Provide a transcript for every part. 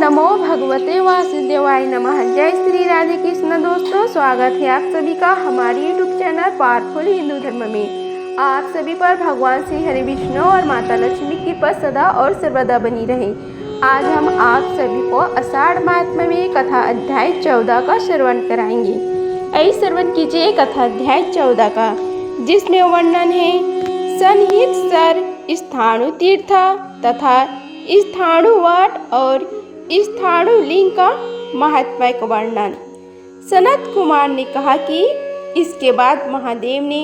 नमो भगवते वासुदेवाय नमः। जय श्री राधे कृष्ण। दोस्तों, स्वागत है आप सभी का हमारे यूट्यूब चैनल पावरफुल हिंदू धर्म में। आप सभी पर भगवान श्री हरि विष्णु और माता लक्ष्मी की कृपा सदा और सर्वदा बनी रहे। आज हम आप सभी को आषाढ़ महात्म्य में कथा अध्याय 14 का श्रवण कराएंगे। ऐ श्रवण कीजिए कथा अध्याय 14 का, जिसमें वर्णन है सनहित सर स्थाणु तीर्थ तथा स्थाणु वट और स्थाणु लिंग का महात्म्य का वर्णन। सनत कुमार ने कहा कि इसके बाद महादेव ने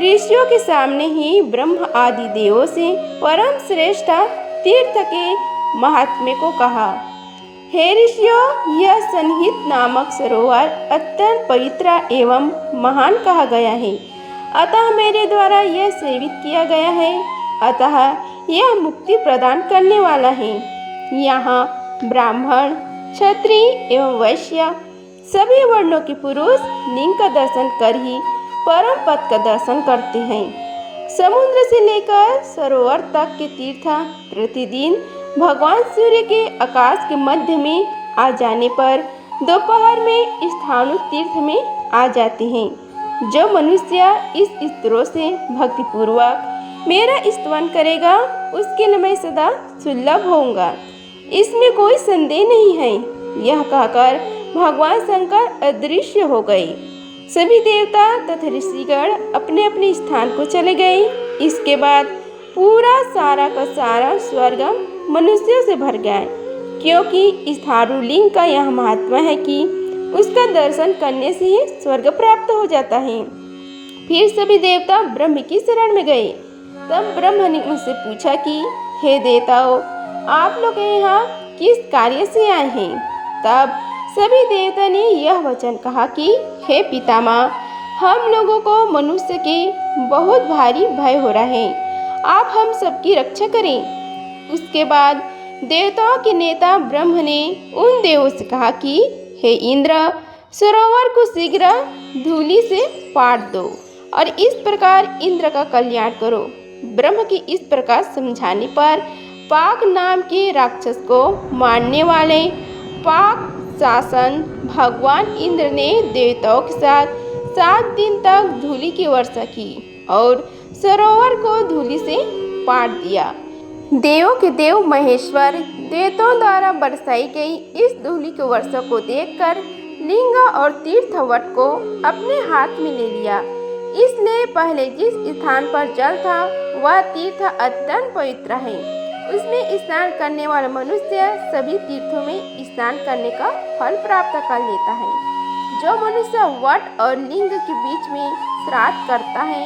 ऋषियों के सामने ही ब्रह्म आदि देवों से परम श्रेष्ठ तीर्थ के महात्म्य को कहा। हे ऋषियों, यह सनहित नामक सरोवर अत्यंत पवित्र एवं महान कहा गया है, अतः मेरे द्वारा यह सेवित किया गया है, अतः यह मुक्ति प्रदान करने वाला है। यहाँ ब्राह्मण, क्षत्रिय एवं वैश्य सभी वर्णों के पुरुष लिंग का दर्शन कर ही परम पद का दर्शन करते हैं। समुद्र से लेकर सरोवर तक के तीर्थ प्रतिदिन भगवान सूर्य के आकाश के मध्य में आ जाने पर दोपहर में स्थाणु तीर्थ में आ जाते हैं। जो मनुष्य इस स्त्रोत से भक्तिपूर्वक मेरा स्तवन करेगा, उसके लिए मैं सदा सुलभ होऊंगा, इसमें कोई संदेह नहीं है। यह कहकर भगवान शंकर अदृश्य हो गए। सभी देवता तथा ऋषिगण अपने अपने स्थान को चले गए। इसके बाद पूरा सारा का सारा स्वर्ग मनुष्यों से भर गया, क्योंकि स्थाणु लिंग का यह महात्मा है कि उसका दर्शन करने से ही स्वर्ग प्राप्त हो जाता है। फिर सभी देवता ब्रह्म की शरण में गए। तब ब्रह्म ने उनसे पूछा कि हे देवताओं, आप लोग यहाँ किस कार्य से आए हैं? तब सभी देवता ने यह वचन कहा कि हे पितामह, हम लोगों को मनुष्य के बहुत भारी भय हो रहा है, आप हम सबकी रक्षा करें। उसके बाद देवताओं के नेता ब्रह्म ने उन देवों से कहा कि हे इंद्र, सरोवर को शीघ्र धूलि से पाट दो और इस प्रकार इंद्र का कल्याण करो। ब्रह्म की इस प्रकार समझाने पर पाक नाम के राक्षस को मारने वाले पाक शासन भगवान इंद्र ने देवताओं के साथ 7 दिन तक धूलि की वर्षा की और सरोवर को धूलि से पाट दिया। देवों के देव महेश्वर देवताओं द्वारा बरसाई गई इस धूलि की वर्षा को देखकर लिंग और तीर्थवट को अपने हाथ में ले लिया। इसलिए पहले जिस स्थान पर जल था वह तीर्थ अत्यंत पवित्र है। उसमें स्नान करने वाला मनुष्य सभी तीर्थों में स्नान करने का फल प्राप्त कर लेता है। जो मनुष्य वट और लिंग के बीच में श्राद्ध करता है,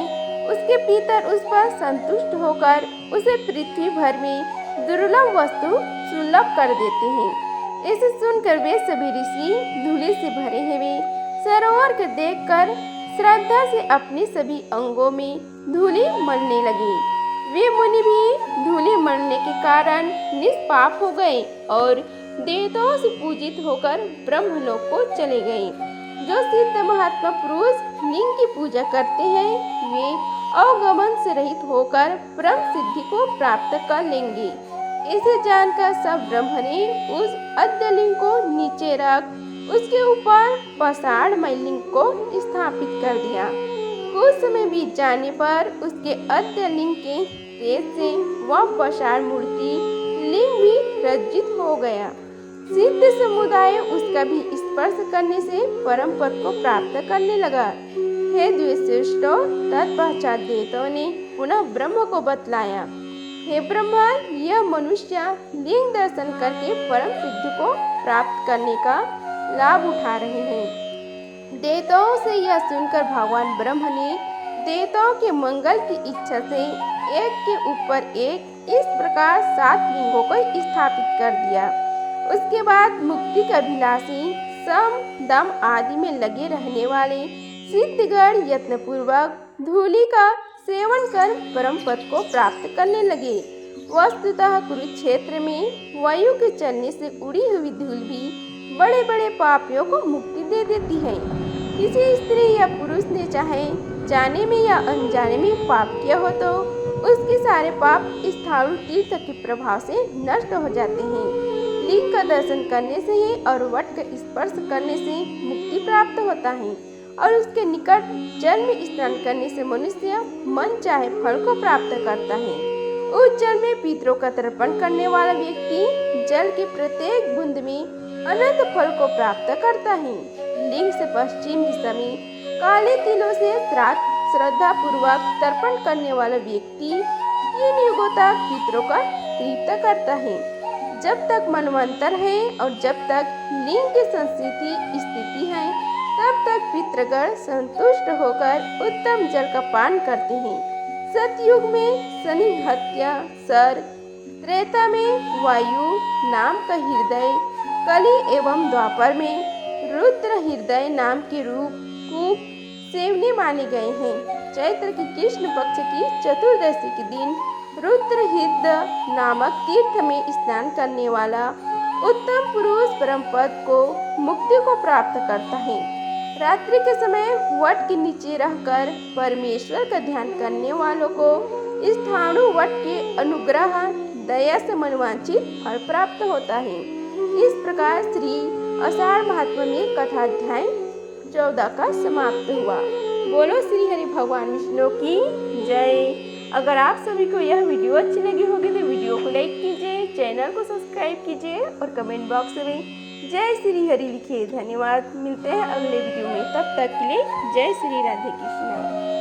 उसके पितर उस पर संतुष्ट होकर उसे पृथ्वी भर में दुर्लभ वस्तु सुलभ कर देते हैं। इसे सुनकर वे सभी ऋषि धूलि से भरे हुए सरोवर को देखकर श्रद्धा से अपने सभी अंगों में धूलि मलने लगे। वे मुनि भी धूलि मलने के कारण निष्पाप हो गए और देवताओं से पूजित होकर ब्रह्मलोक को चले गए। जो सिद्ध महात्मा पुरुष लिंग की पूजा करते हैं, वे अवगमन से रहित होकर ब्रह्म सिद्धि को प्राप्त कर लेंगे। इसे जानकर सब ब्रह्म ने उस अद्य लिंग को नीचे रख उसके ऊपर पाषाणमय लिंग को स्थापित कर दिया। कुछ समय बीत जाने पर उसके अद्य लिंग के तेज से वह पाषाण मूर्ति लिंग भी रज्जित हो गया। सिद्ध समुदाय उसका भी स्पर्श करने से परम पद को प्राप्त करने लगा। हे द्विश्रेष्ठों, तत्पश्चात देवताओं ने पुनः ब्रह्म को बतलाया, हे ब्रह्मा, यह मनुष्य लिंग दर्शन करके परम सिद्धि को प्राप्त करने का लाभ उठा रहे हैं। देवताओं से यह सुनकर भगवान ब्रह्म ने देवताओं के मंगल की इच्छा से एक के ऊपर एक इस प्रकार 7 लिंगों को स्थापित कर दिया। उसके बाद मुक्ति का अभिलाषी सम दम आदि में लगे रहने वाले सिद्धगण यत्नपूर्वक धूलि का सेवन कर परम पद को प्राप्त करने लगे। वस्तुतः कुरुक्षेत्र में वायु के चलने से उड़ी हुई धूल भी बड़े बड़े पापियों को मुक्ति दे देती है। किसी स्त्री या पुरुष ने चाहे जाने में या अनजाने में पाप किया हो तो उसके सारे पाप स्थाणु तीर्थ के प्रभाव से नष्ट हो जाते हैं। लिंग का दर्शन करने से ही और वट का स्पर्श करने से मुक्ति प्राप्त होता है और उसके निकट जल में स्नान करने से मनुष्य मन चाहे फल को प्राप्त करता है। उस जल में पितरों का तर्पण करने वाला व्यक्ति जल की प्रत्येक बूंद में अनंत फल को प्राप्त करता है। लिंग से पश्चिम दिशा में काले तिलों से श्रद्धा पूर्वक तर्पण करने वाला व्यक्ति 3 युगों तक पितरों का तृप्त करता है। जब तक मनवंतर है और जब तक लिंग की संस्कृति स्थिति है तब तक पितृगण संतुष्ट होकर उत्तम जल का पान करते हैं। सतयुग में शनि हत्या सर, त्रेता में वायु नाम का हृदय, कली एवं द्वापर में रुद्र हृदय नाम के रूप कूप सेवने माने गए हैं। चैत्र की कृष्ण पक्ष की चतुर्दशी के दिन रुद्र हृदय नामक तीर्थ में स्नान करने वाला उत्तम पुरुष परम पद को मुक्ति को प्राप्त करता है। रात्रि के समय वट के नीचे रहकर परमेश्वर का ध्यान करने वालों को स्थाणु वट के अनुग्रह दया से मनवांछित फल प्राप्त होता है। इस प्रकार श्री आषाढ़ महात्म्य में कथाध्याय 14 का समाप्त हुआ। बोलो श्री हरि भगवान विष्णु की जय। अगर आप सभी को यह वीडियो अच्छी लगी होगी तो वीडियो को लाइक कीजिए, चैनल को सब्सक्राइब कीजिए और कमेंट बॉक्स में जय श्री हरि लिखिए। धन्यवाद। मिलते हैं अगले वीडियो में, तब तक के लिए जय श्री राधे कृष्ण।